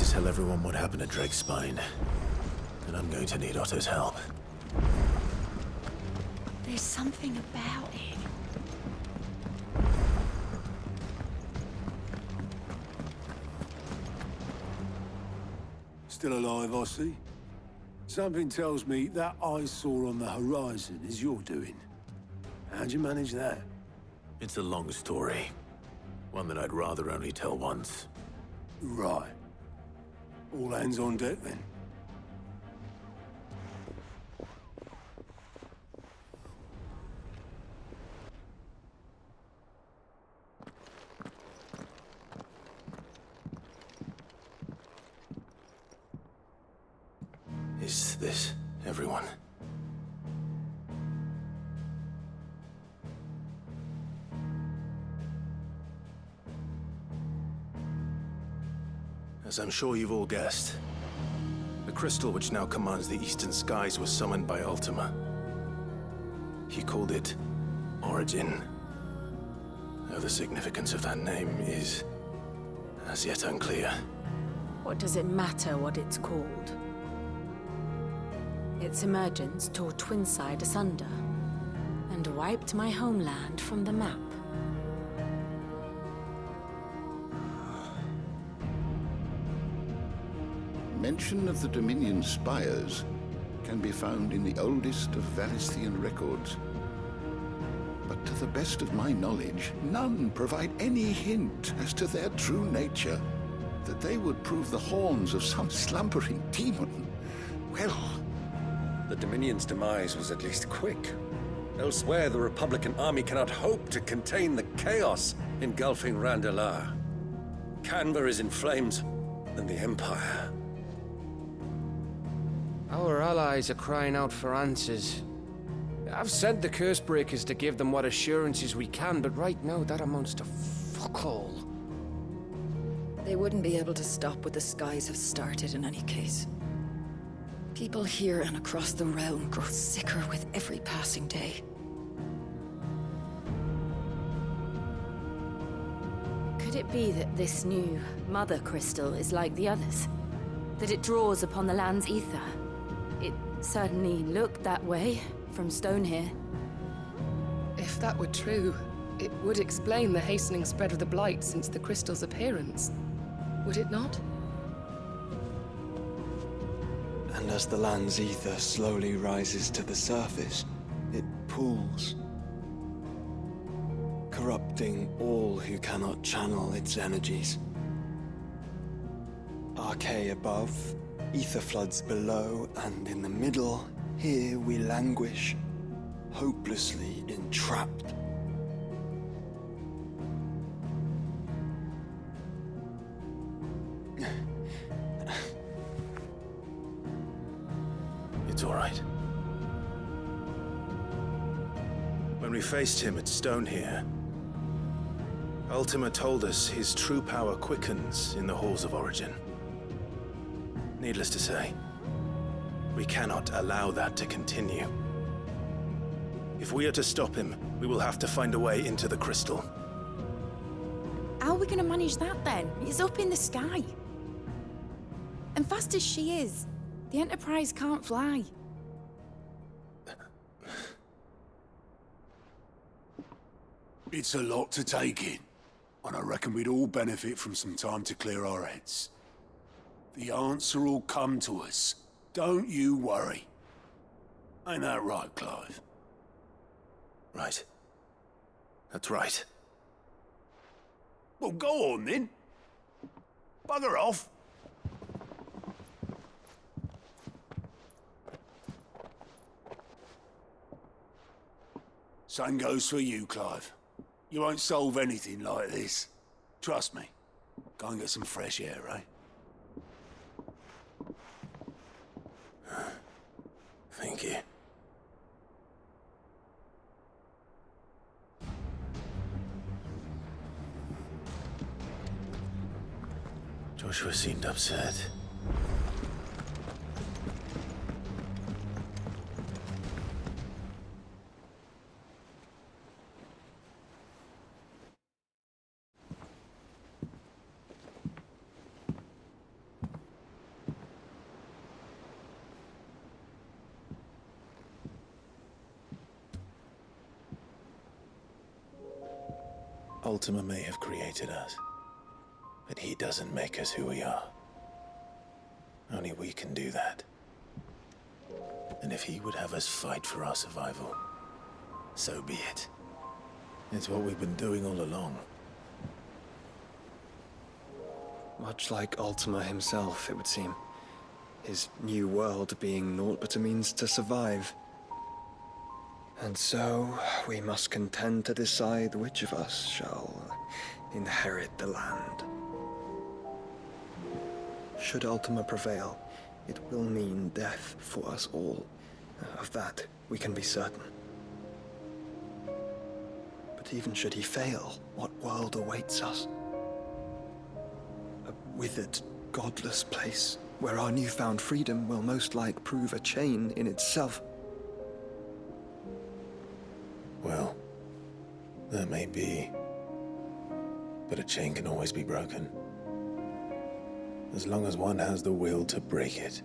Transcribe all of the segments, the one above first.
to tell everyone what happened at Drake's Spine. And I'm going to need Otto's help. There's something about it. Still alive, I see. Something tells me that eyesore on the horizon is your doing. How'd you manage that? It's a long story. One that I'd rather only tell once. Right. All hands on deck, then. Is this everyone? As I'm sure you've all guessed, the crystal which now commands the eastern skies was summoned by Ultima. He called it Origin. Though the significance of that name is as yet unclear. What does it matter what it's called? Its emergence tore Twinside asunder and wiped my homeland from the map. Mention of the Dominion spires can be found in the oldest of Variscian records. But to the best of my knowledge, none provide any hint as to their true nature. That they would prove the horns of some slumbering demon. Well, the Dominion's demise was at least quick. Elsewhere, the Republican army cannot hope to contain the chaos engulfing Randalar. Canva is in flames, and the Empire. Our allies are crying out for answers. I've sent the Cursebreakers to give them what assurances we can, but right now that amounts to fuck all. They wouldn't be able to stop what the skies have started in any case. People here and across the realm grow sicker with every passing day. Could it be that this new Mother Crystal is like the others? That it draws upon the land's ether? It certainly looked that way from stone here. If that were true, it would explain the hastening spread of the Blight since the crystal's appearance. Would it not? And as the land's ether slowly rises to the surface, it pools, corrupting all who cannot channel its energies. Archaea above, ether floods below, and in the middle, here we languish, hopelessly entrapped. It's all right. When we faced him at Stone here, Ultima told us his true power quickens in the halls of Origin. Needless to say, we cannot allow that to continue. If we are to stop him, we will have to find a way into the crystal. How are we gonna manage that then? It's up in the sky. And fast as she is, the Enterprise can't fly. It's a lot to take in, and I reckon we'd all benefit from some time to clear our heads. The answer will come to us. Don't you worry. Ain't that right, Clive? Right. That's right. Well, go on then. Bugger off. Same goes for you, Clive. You won't solve anything like this. Trust me. Go and get some fresh air, eh? Thank you. Joshua seemed upset. Ultima may have created us, but he doesn't make us who we are. Only we can do that. And if he would have us fight for our survival, so be it. It's what we've been doing all along. Much like Ultima himself, it would seem. His new world being naught but a means to survive. And so, we must contend to decide which of us shall inherit the land. Should Ultima prevail, it will mean death for us all. Of that, we can be certain. But even should he fail, what world awaits us? A withered, godless place, where our newfound freedom will most like prove a chain in itself. Well, that may be. But a chain can always be broken. As long as one has the will to break it.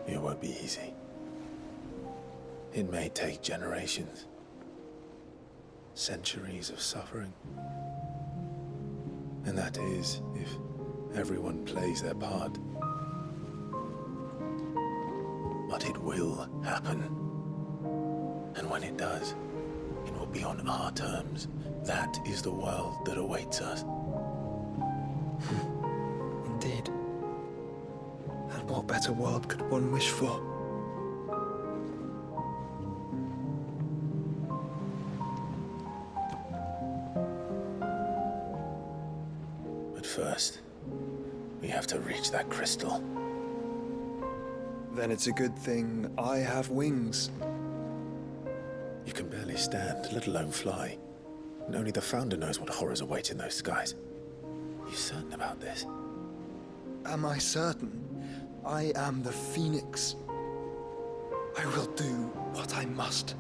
It won't be easy. It may take generations. Centuries of suffering. And that is, if everyone plays their part. But it will happen. And when it does, it will be on our terms. That is the world that awaits us. Indeed. And what better world could one wish for? But first, we have to reach that crystal. Then it's a good thing I have wings. You can barely stand, let alone fly. And only the Founder knows what horrors await in those skies. You certain about this? Am I certain? I am the Phoenix. I will do what I must.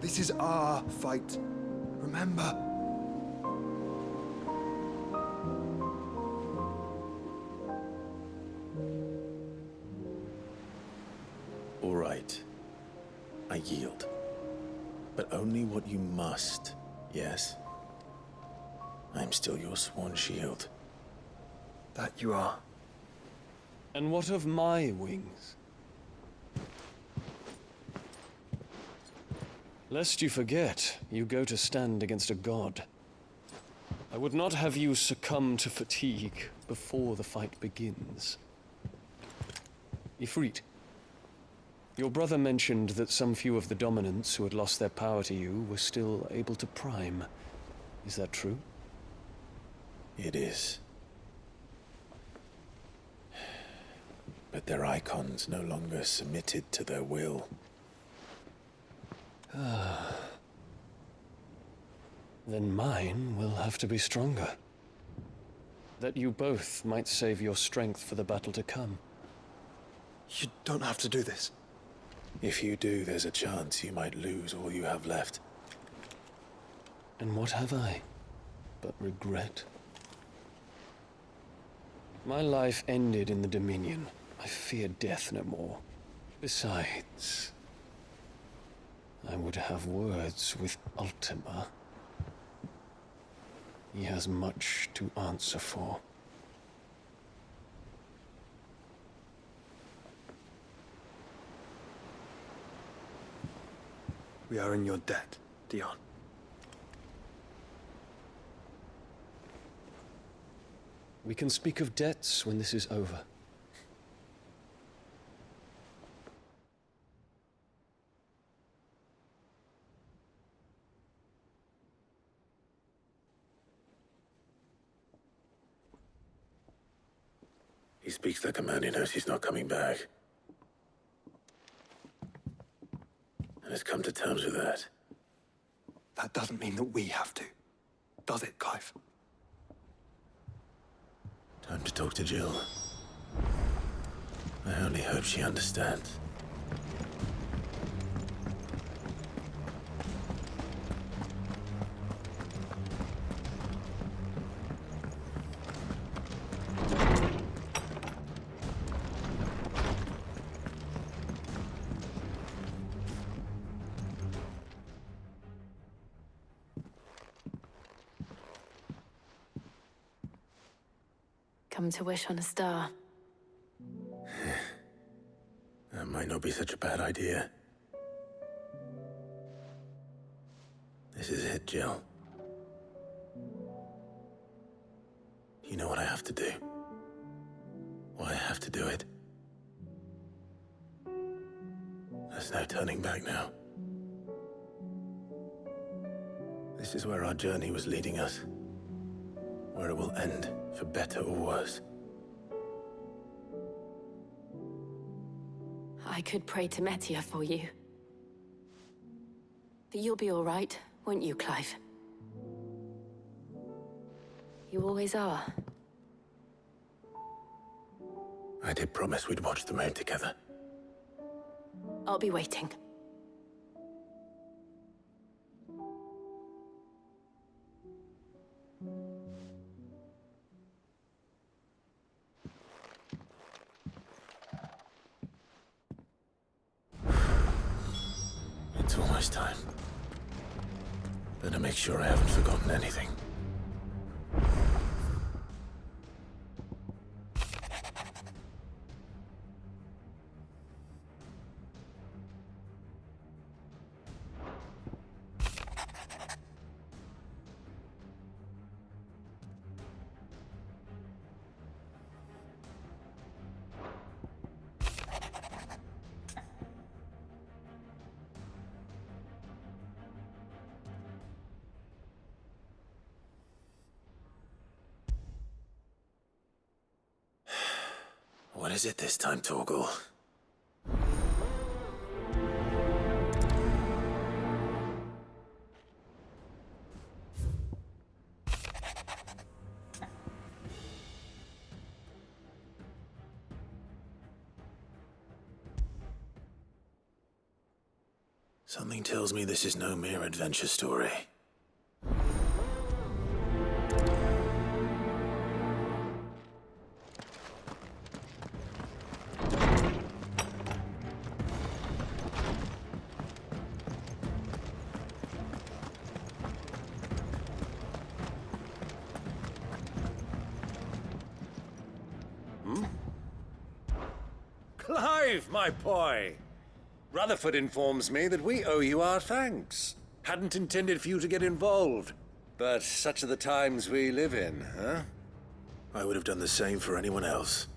This is our fight. Remember? All right. I yield. But only what you must, yes? I'm still your sworn shield. That you are. And what of my wings? Lest you forget, you go to stand against a god. I would not have you succumb to fatigue before the fight begins. Ifrit, your brother mentioned that some few of the dominants who had lost their power to you were still able to prime. Is that true? It is. But their icons no longer submitted to their will. Then mine will have to be stronger. That you both might save your strength for the battle to come. You don't have to do this. If you do, there's a chance you might lose all you have left. And what have I but regret? My life ended in the Dominion. I fear death no more. Besides, I would have words with Ultima. He has much to answer for. We are in your debt, Dion. We can speak of debts when this is over. He speaks like a man who knows he's not coming back. And has come to terms with that. That doesn't mean that we have to. Does it, Clive? Time to talk to Jill. I only hope she understands. come to wish on a star. That might not be such a bad idea. This is it, Jill. You know what I have to do. Why I have to do it. There's no turning back now. This is where our journey was leading us. Where it will end, for better or worse. I could pray to Metia for you. But you'll be all right, won't you, Clive? You always are. I did promise we'd watch the moon together. I'll be waiting. It's almost time. Better make sure I haven't forgotten anything. What is it this time, Torgal? Something tells me this is no mere adventure story. Clive, my boy! Rutherford informs me that we owe you our thanks. Hadn't intended for you to get involved, but such are the times we live in, huh? I would have done the same for anyone else.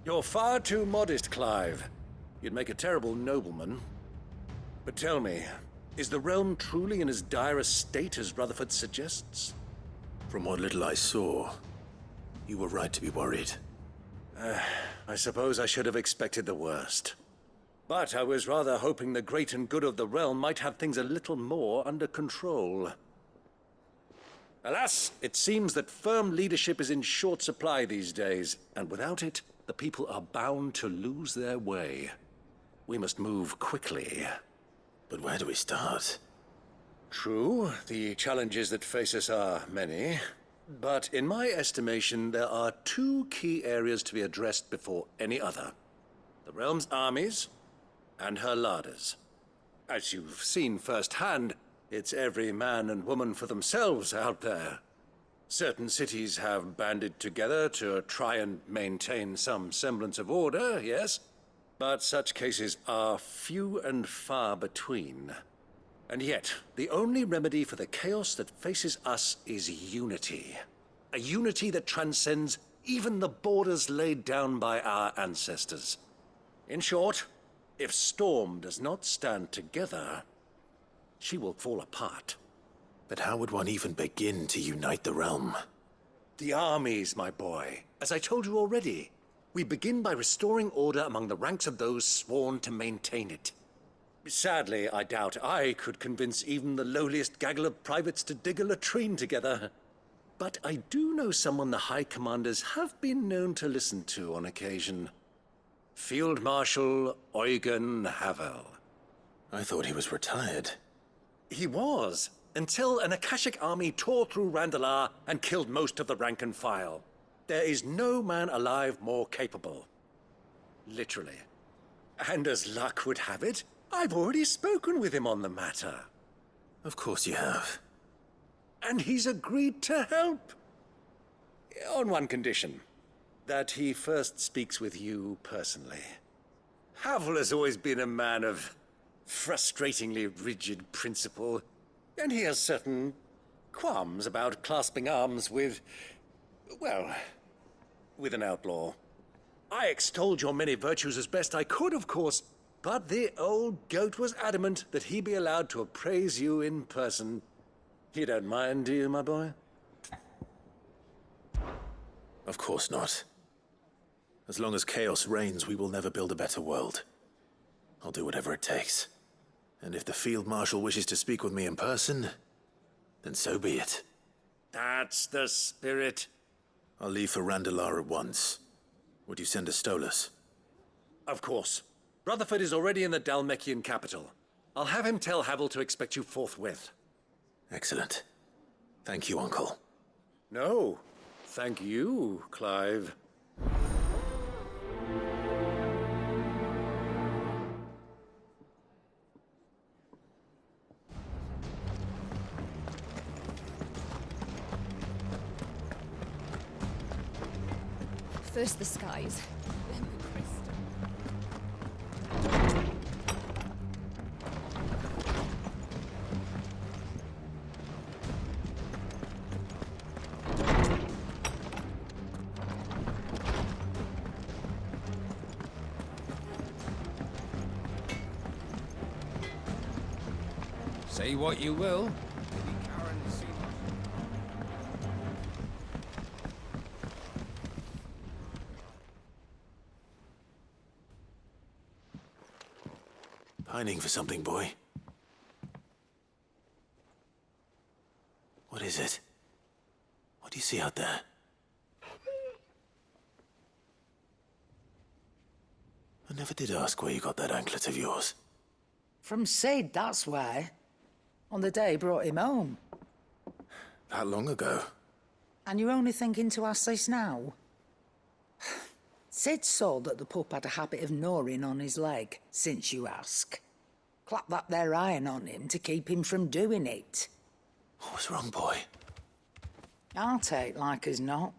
You're far too modest, Clive. You'd make a terrible nobleman. But tell me, is the realm truly in as dire a state as Rutherford suggests? From what little I saw, you were right to be worried. I suppose I should have expected the worst. But I was rather hoping the great and good of the realm might have things a little more under control. Alas, it seems that firm leadership is in short supply these days, and without it, the people are bound to lose their way. We must move quickly. But where do we start? True, the challenges that face us are many. But in my estimation, there are two key areas to be addressed before any other. The realm's armies and her larders. As you've seen firsthand, it's every man and woman for themselves out there. Certain cities have banded together to try and maintain some semblance of order, yes? But such cases are few and far between. And yet, the only remedy for the chaos that faces us is unity. A unity that transcends even the borders laid down by our ancestors. In short, if Storm does not stand together, she will fall apart. But how would one even begin to unite the realm? The armies, my boy. As I told you already, we begin by restoring order among the ranks of those sworn to maintain it. Sadly, I doubt I could convince even the lowliest gaggle of privates to dig a latrine together. But I do know someone the High Commanders have been known to listen to on occasion. Field Marshal Eugen Havel. I thought he was retired. He was, until an Akashic army tore through Randalar and killed most of the rank and file. There is no man alive more capable. Literally. And as luck would have it, I've already spoken with him on the matter. Of course you have. And he's agreed to help. On one condition. that he first speaks with you personally. Havel has always been a man of frustratingly rigid principle, and he has certain qualms about clasping arms with, well, with an outlaw. I extolled your many virtues as best I could, of course, but the old goat was adamant that he be allowed to appraise you in person. You don't mind, do you, my boy? Of course not. As long as chaos reigns, we will never build a better world. I'll do whatever it takes. And if the Field Marshal wishes to speak with me in person, then so be it. That's the spirit. I'll leave for Randalar at once. Would you send a Stolas? Of course. Rutherford is already in the Dalmekian capital. I'll have him tell Havel to expect you forthwith. Excellent. Thank you, Uncle. No, thank you, Clive. First the skies, then the crystal. Say what you will. Pining for something, boy. What is it? What do you see out there? I never did ask where you got that anklet of yours. From Sid, that's why. On the day he brought him home. That long ago? And you're only thinking to ask this now? Sid saw that the pup had a habit of gnawing on his leg, since you ask. Clap that there iron on him to keep him from doing it. What was wrong, boy? I'll take like as not.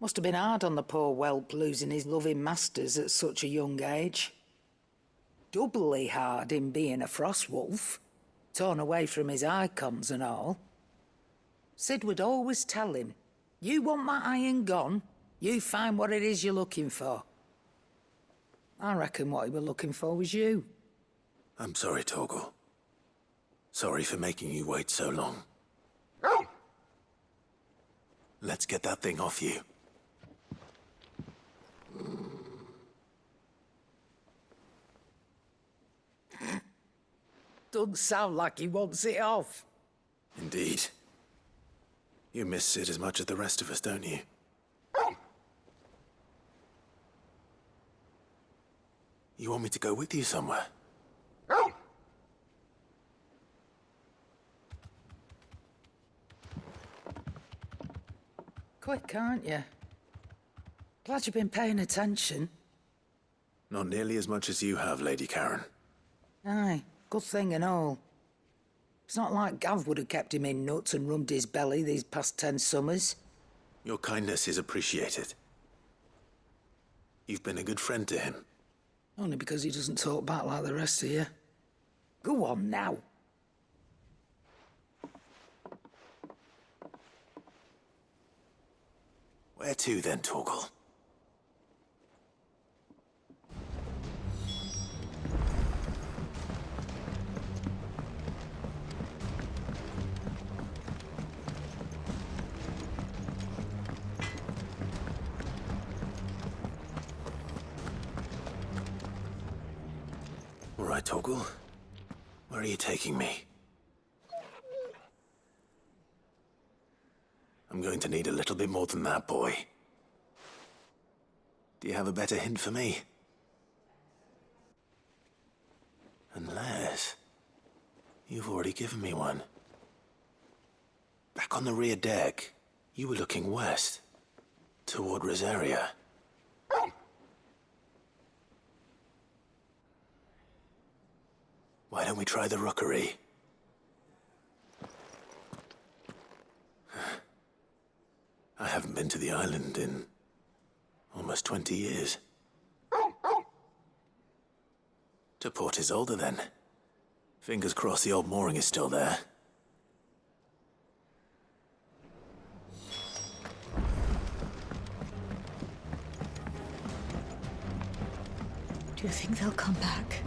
Must have been hard on the poor whelp losing his loving masters at such a young age. Doubly hard in being a frost wolf, torn away from his icons and all. Sid would always tell him, you want that iron gone, you find what it is you're looking for. I reckon what he was looking for was you. I'm sorry, Torgal. Sorry for making you wait so long. Let's get that thing off you. Doesn't sound like he wants it off. Indeed. You miss Sid as much as the rest of us, don't you? You want me to go with you somewhere? Quick, aren't you? Glad you've been paying attention. Not nearly as much as you have, Lady Karen. Aye, good thing and all. It's not like Gav would have kept him in nuts and rubbed his belly these past 10 summers. Your kindness is appreciated. You've been a good friend to him. Only because he doesn't talk back like the rest of you. Go on now. Where to then, Torgal? All right, Torgal. Where are you taking me? I'm going to need a little bit more than that, boy. Do you have a better hint for me? Unless... you've already given me one. Back on the rear deck, you were looking west. Toward Rosaria. Why don't we try the rookery? I haven't been to the island in Almost 20 years. To Port Isolde, then. Fingers crossed the old mooring is still there. Do you think they'll come back?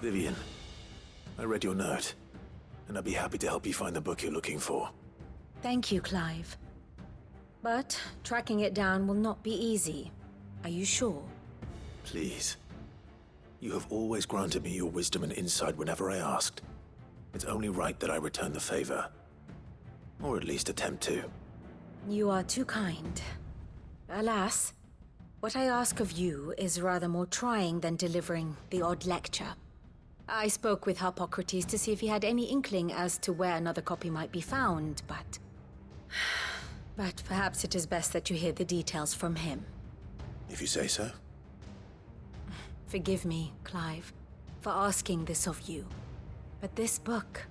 Vivian, I read your note, and I'd be happy to help you find the book you're looking for. Thank you, Clive. But tracking it down will not be easy. Are you sure? Please. You have always granted me your wisdom and insight whenever I asked. It's only right that I return the favor. Or at least attempt to. You are too kind. Alas, what I ask of you is rather more trying than delivering the odd lecture. I spoke with Harpocrates to see if he had any inkling as to where another copy might be found, but... But perhaps it is best that you hear the details from him. If you say so. Forgive me, Clive, for asking this of you. But this book,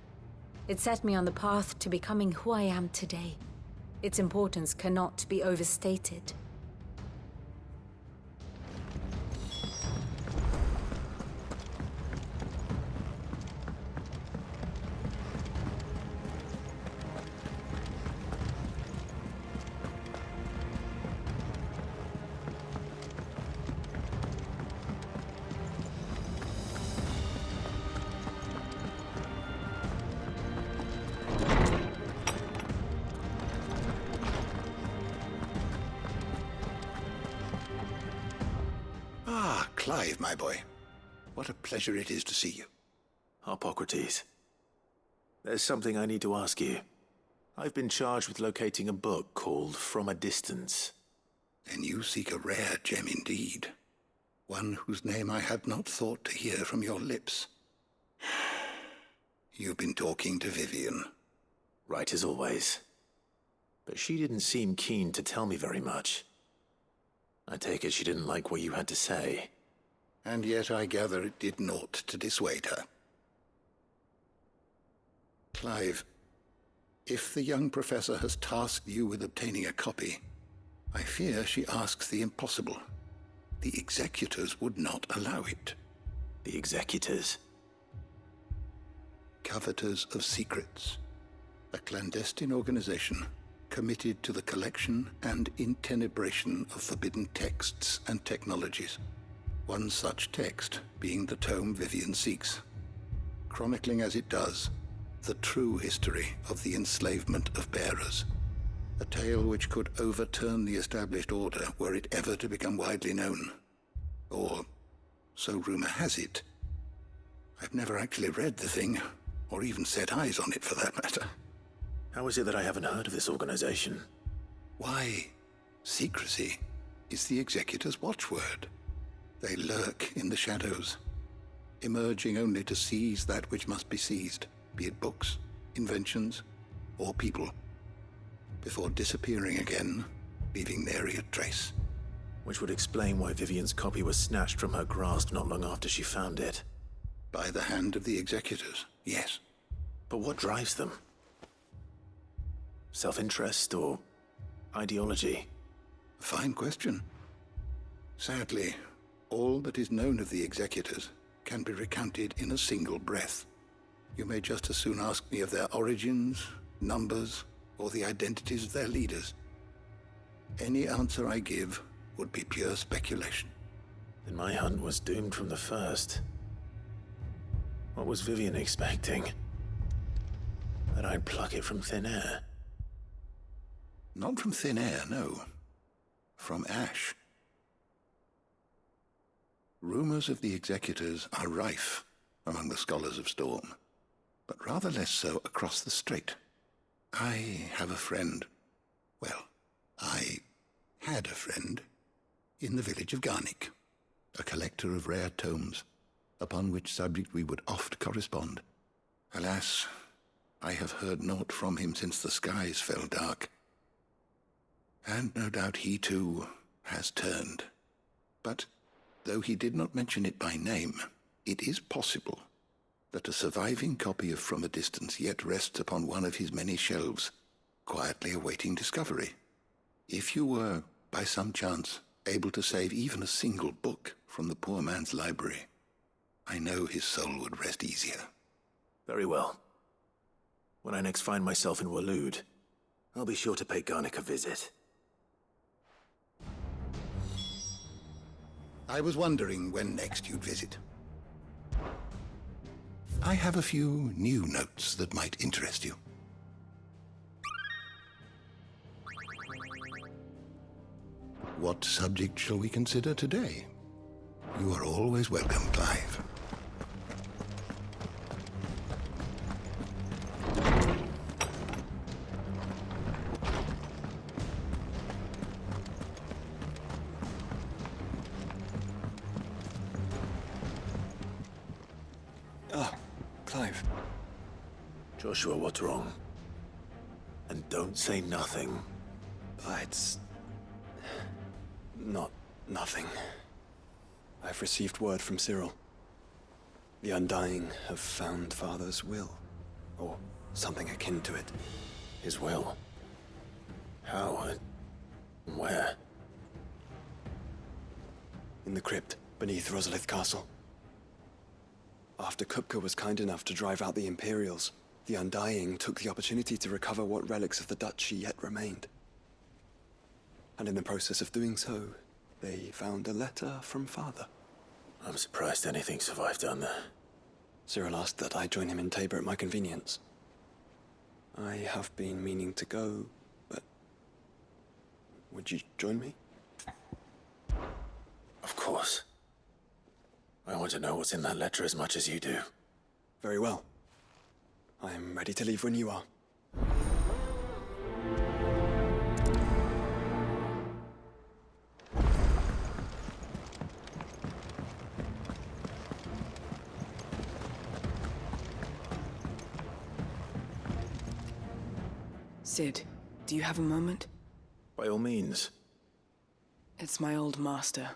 it set me on the path to becoming who I am today. Its importance cannot be overstated. Clive, my boy. What a pleasure it is to see you. Harpocrates. There's something I need to ask you. I've been charged with locating a book called From a Distance. Then you seek a rare gem indeed. One whose name I had not thought to hear from your lips. You've been talking to Vivian. Right as always. But she didn't seem keen to tell me very much. I take it she didn't like what you had to say. And yet I gather it did naught to dissuade her. Clive, if the young professor has tasked you with obtaining a copy, I fear she asks the impossible. The executors would not allow it. The executors? Coveters of Secrets. A clandestine organization committed to the collection and intenebration of forbidden texts and technologies. One such text being the tome Vivian seeks, chronicling as it does the true history of the enslavement of bearers. A tale which could overturn the established order were it ever to become widely known. Or, so rumor has it. I've never actually read the thing, or even set eyes on it for that matter. How is it that I haven't heard of this organization? Why, secrecy is the executor's watchword. They lurk in the shadows, emerging only to seize that which must be seized, be it books, inventions, or people, before disappearing again, leaving nary a trace. Which would explain why Vivian's copy was snatched from her grasp not long after she found it. By the hand of the executors, yes. But what drives them? Self-interest or ideology? A fine question. Sadly, all that is known of the executors can be recounted in a single breath. You may just as soon ask me of their origins, numbers, or the identities of their leaders. Any answer I give would be pure speculation. Then my hunt was doomed from the first. What was Vivian expecting? That I'd pluck it from thin air? Not from thin air, no. From ash. Rumors of the executors are rife among the scholars of Storm, but rather less so across the strait. I have a friend. Well, I had a friend in the village of Garnick, a collector of rare tomes, upon which subject we would oft correspond. Alas, I have heard naught from him since the skies fell dark. And no doubt he too has turned But though he did not mention it by name, it is possible that a surviving copy of From a Distance yet rests upon one of his many shelves, quietly awaiting discovery. If you were, by some chance, able to save even a single book from the poor man's library, I know his soul would rest easier. Very well. When I next find myself in Waloed, I'll be sure to pay Garnick a visit. I was wondering when next you'd visit. I have a few new notes that might interest you. What subject shall we consider today? You are always welcome, Clive. Clive. Joshua, what's wrong? And don't say nothing. It's... not nothing. I've received word from Cyril. The Undying have found Father's will, or something akin to it. His will? How and where? In the crypt beneath Rosalith Castle. After Kupka was kind enough to drive out the Imperials, the Undying took the opportunity to recover what relics of the Duchy yet remained. And in the process of doing so, they found a letter from Father. I'm surprised anything survived down there. Cyril asked that I join him in Tabor at my convenience. I have been meaning to go, but... would you join me? Of course. I want to know what's in that letter as much as you do. Very well. I am ready to leave when you are. Sid, do you have a moment? By all means. It's my old master.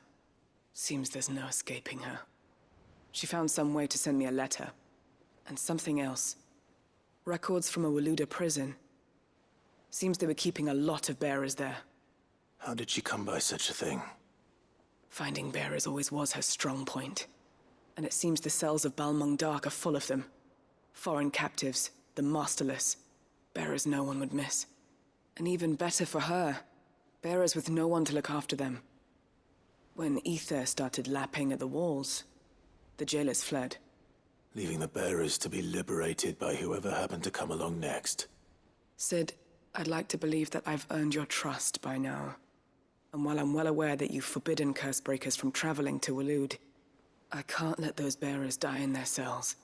Seems there's no escaping her. She found some way to send me a letter. And something else. Records from a Waluda prison. Seems they were keeping a lot of bearers there. How did she come by such a thing? Finding bearers always was her strong point. And it seems the cells of Balmung Dark are full of them. Foreign captives, the masterless. Bearers no one would miss. And even better for her, bearers with no one to look after them. When ether started lapping at the walls, the jailers fled. Leaving the bearers to be liberated by whoever happened to come along next. Sid, I'd like to believe that I've earned your trust by now. And while I'm well aware that you've forbidden Cursebreakers from traveling to Waloed, I can't let those bearers die in their cells.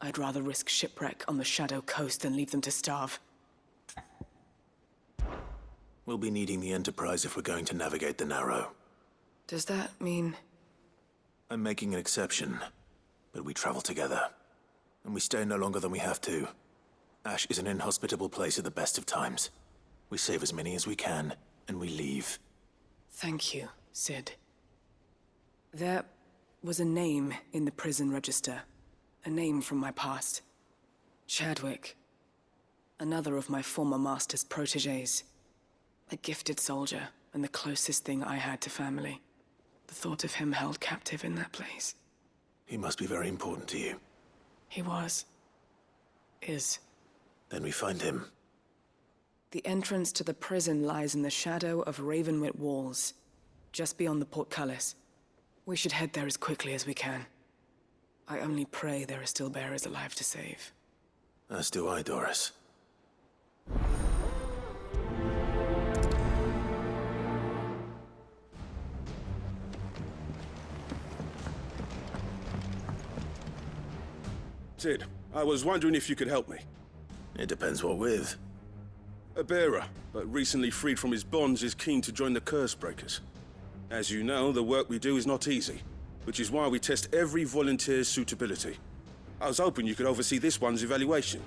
I'd rather risk shipwreck on the Shadow Coast than leave them to starve. We'll be needing the Enterprise if we're going to navigate the Narrow. Does that mean... I'm making an exception, but we travel together. And we stay no longer than we have to. Ash is an inhospitable place at the best of times. We save as many as we can, and we leave. Thank you, Sid. There was a name in the prison register. A name from my past. Chadwick. Another of my former master's protégés. A gifted soldier, and the closest thing I had to family. The thought of him held captive in that place. He must be very important to you. He was. Is. Then we find him. The entrance to the prison lies in the shadow of Ravenwit Walls, just beyond the portcullis. We should head there as quickly as we can. I only pray there are still bearers alive to save. As do I, Doris. Sid, I was wondering if you could help me. It depends what with. A bearer, but recently freed from his bonds, is keen to join the Cursebreakers. As you know, the work we do is not easy, which is why we test every volunteer's suitability. I was hoping you could oversee this one's evaluation.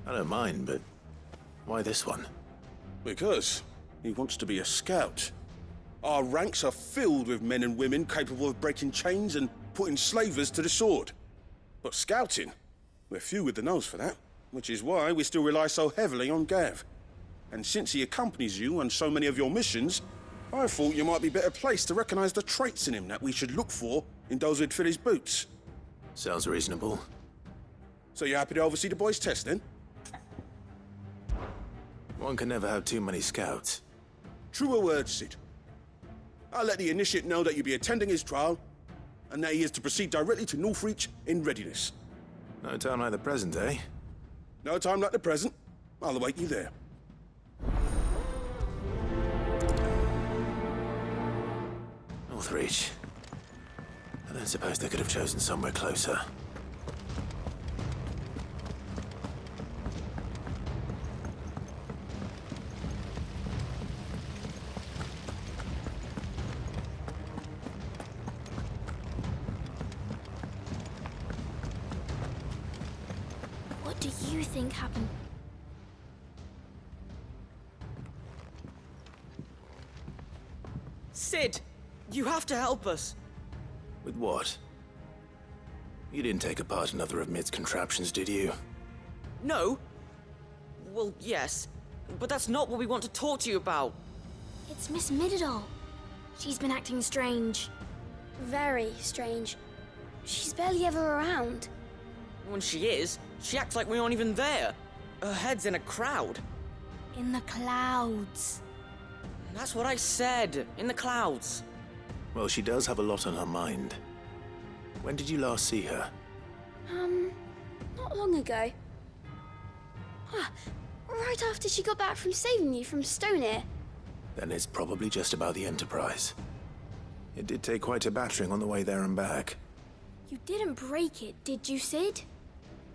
I don't mind, but why this one? Because he wants to be a scout. Our ranks are filled with men and women capable of breaking chains and putting slavers to the sword. But scouting, we're few with the nose for that, which is why we still rely so heavily on Gav. And since he accompanies you on so many of your missions, I thought you might be better placed to recognize the traits in him that we should look for in those who'd fill his boots. Sounds reasonable. So you're happy to oversee the boys' test, then? One can never have too many scouts. Truer words, Sid. I'll let the initiate know that you'll be attending his trial, and that he is to proceed directly to Northreach in readiness. No time like the present, eh? No time like the present. I'll await you there. Northreach. I don't suppose they could have chosen somewhere closer. What do you think happened? Sid, you have to help us. With what? You didn't take apart another of Mid's contraptions, did you? No. Well, yes, but that's not what we want to talk to you about. It's Miss Mididol. She's been acting strange. Very strange. She's barely ever around. When she is, she acts like we aren't even there. Her head's in a crowd. In the clouds. That's what I said, in the clouds. Well, she does have a lot on her mind. When did you last see her? Not long ago. Right after she got back from saving you from Stoneir. Then it's probably just about the Enterprise. It did take quite a battering on the way there and back. You didn't break it, did you, Sid?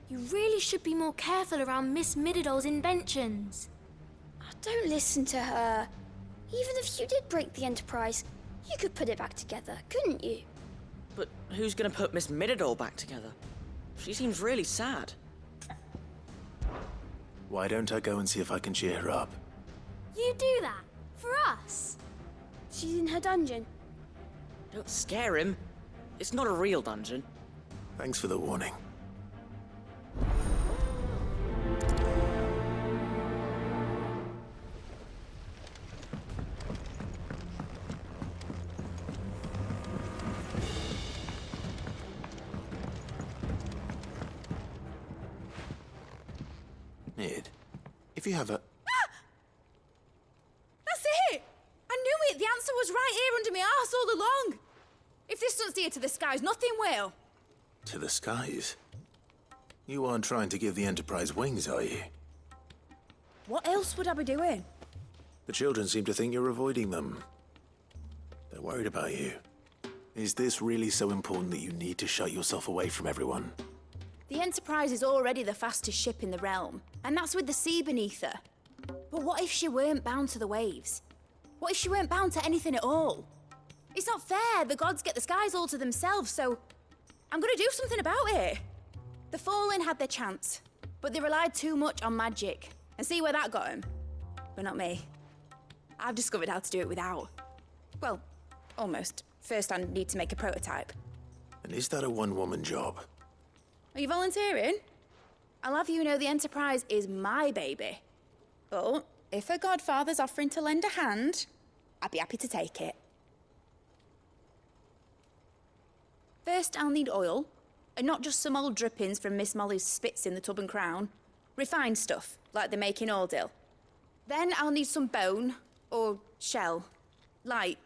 You really should be more careful around Miss Mididol's inventions. Don't listen to her. Even if you did break the Enterprise, you could put it back together, couldn't you? But who's gonna put Miss Mididol back together? She seems really sad. Why don't I go and see if I can cheer her up? You do that? For us? She's in her dungeon. Don't scare him. It's not a real dungeon. Thanks for the warning. Mid, if you have a... That's it! I knew it! The answer was right here under my arse all along! If this doesn't steer to the skies, nothing will! To the skies? You aren't trying to give the Enterprise wings, are you? What else would I be doing? The children seem to think you're avoiding them. They're worried about you. Is this really so important that you need to shut yourself away from everyone? The Enterprise is already the fastest ship in the realm, and that's with the sea beneath her. But what if she weren't bound to the waves? What if she weren't bound to anything at all? It's not fair. The gods get the skies all to themselves, so I'm gonna do something about it. The Fallen had their chance, but they relied too much on magic. And see where that got them? But not me. I've discovered how to do it without. Well, almost. First, I need to make a prototype. And is that a one-woman job? Are you volunteering? I'll have you know the Enterprise is my baby. But if her godfather's offering to lend a hand, I'd be happy to take it. First, I'll need oil, and not just some old drippings from Miss Molly's spits in the Tub and Crown. Refined stuff, like they make in Ordil. Then I'll need some bone, or shell. Light,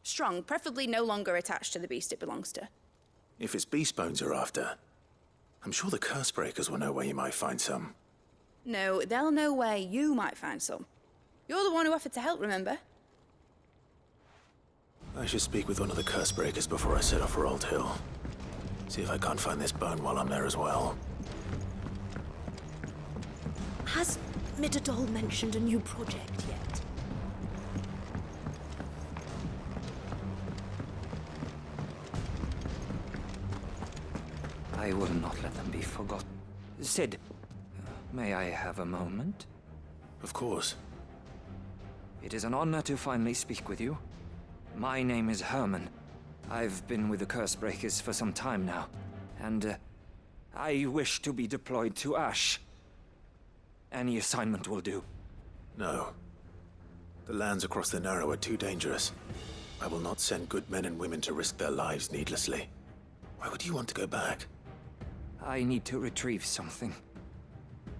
strong, preferably no longer attached to the beast it belongs to. If it's beast bones you're after, I'm sure the curse breakers will know where you might find some. No, they'll know where you might find some. You're the one who offered to help, remember? I should speak with one of the curse breakers before I set off for Old Hill. See if I can't find this bone while I'm there as well. Has Mididol mentioned a new project yet? I will not let them be forgotten. Sid, may I have a moment? Of course. It is an honor to finally speak with you. My name is Herman. I've been with the Cursebreakers for some time now, and I wish to be deployed to Ash. Any assignment will do. No. The lands across the Narrow are too dangerous. I will not send good men and women to risk their lives needlessly. Why would you want to go back? I need to retrieve something.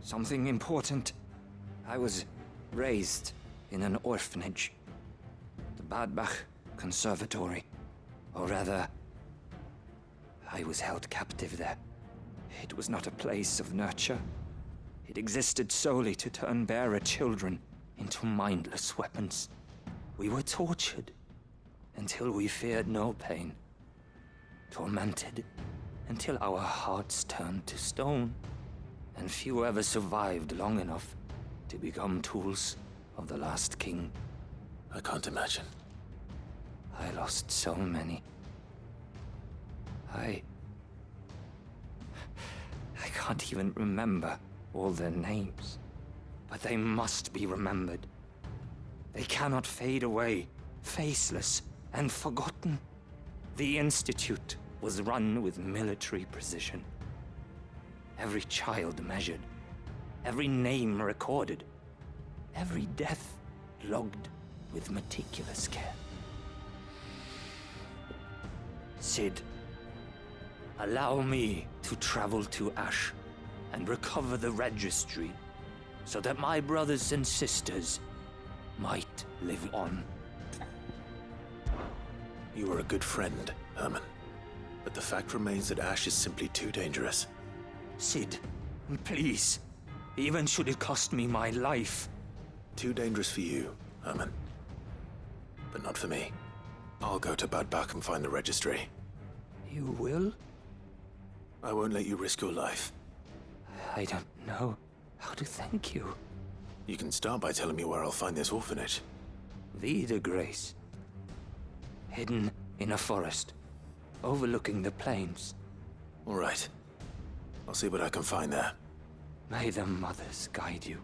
Something important. I was raised in an orphanage. The Badbach Conservatory. Or rather, I was held captive there. It was not a place of nurture. It existed solely to turn bearer children into mindless weapons. We were tortured until we feared no pain. Tormented until our hearts turned to stone. And few ever survived long enough to become tools of the last king. I can't imagine. I lost so many. I can't even remember all their names. But they must be remembered. They cannot fade away, faceless and forgotten. The Institute was run with military precision. Every child measured, every name recorded, every death logged with meticulous care. Sid, allow me to travel to Ash and recover the registry so that my brothers and sisters might live on. You were a good friend, Herman. But the fact remains that Ash is simply too dangerous. Sid, please. Even should it cost me my life. Too dangerous for you, Herman. But not for me. I'll go to Bad Bach and find the registry. You will? I won't let you risk your life. I don't know how to thank you. You can start by telling me where I'll find this orphanage. Vida Grace. Hidden in a forest, overlooking the plains. All right. I'll see what I can find there. May the mothers guide you.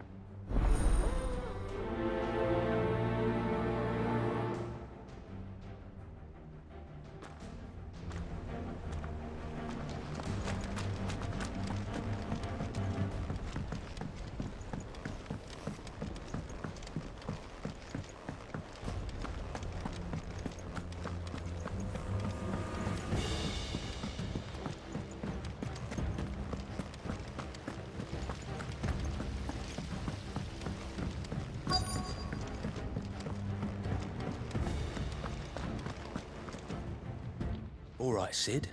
All right, Sid.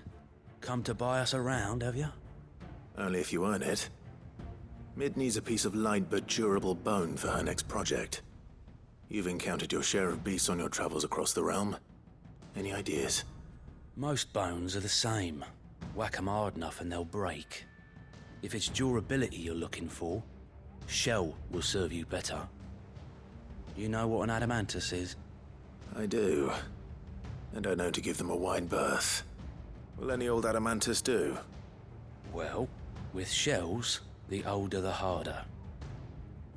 Come to buy us around, have you? Only if you earn it. Mid needs a piece of light but durable bone for her next project. You've encountered your share of beasts on your travels across the realm. Any ideas? Most bones are the same. Whack 'em hard enough and they'll break. If it's durability you're looking for, shell will serve you better. You know what an adamantus is? I do. And I know to give them a wide berth. Will any old adamantus do? Well, with shells, the older the harder.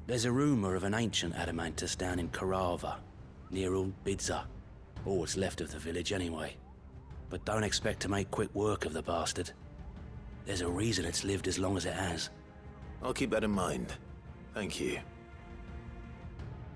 There's a rumor of an ancient adamantus down in Karava, near Old Bidza, or what's left of the village anyway. But don't expect to make quick work of the bastard. There's a reason it's lived as long as it has. I'll keep that in mind. Thank you.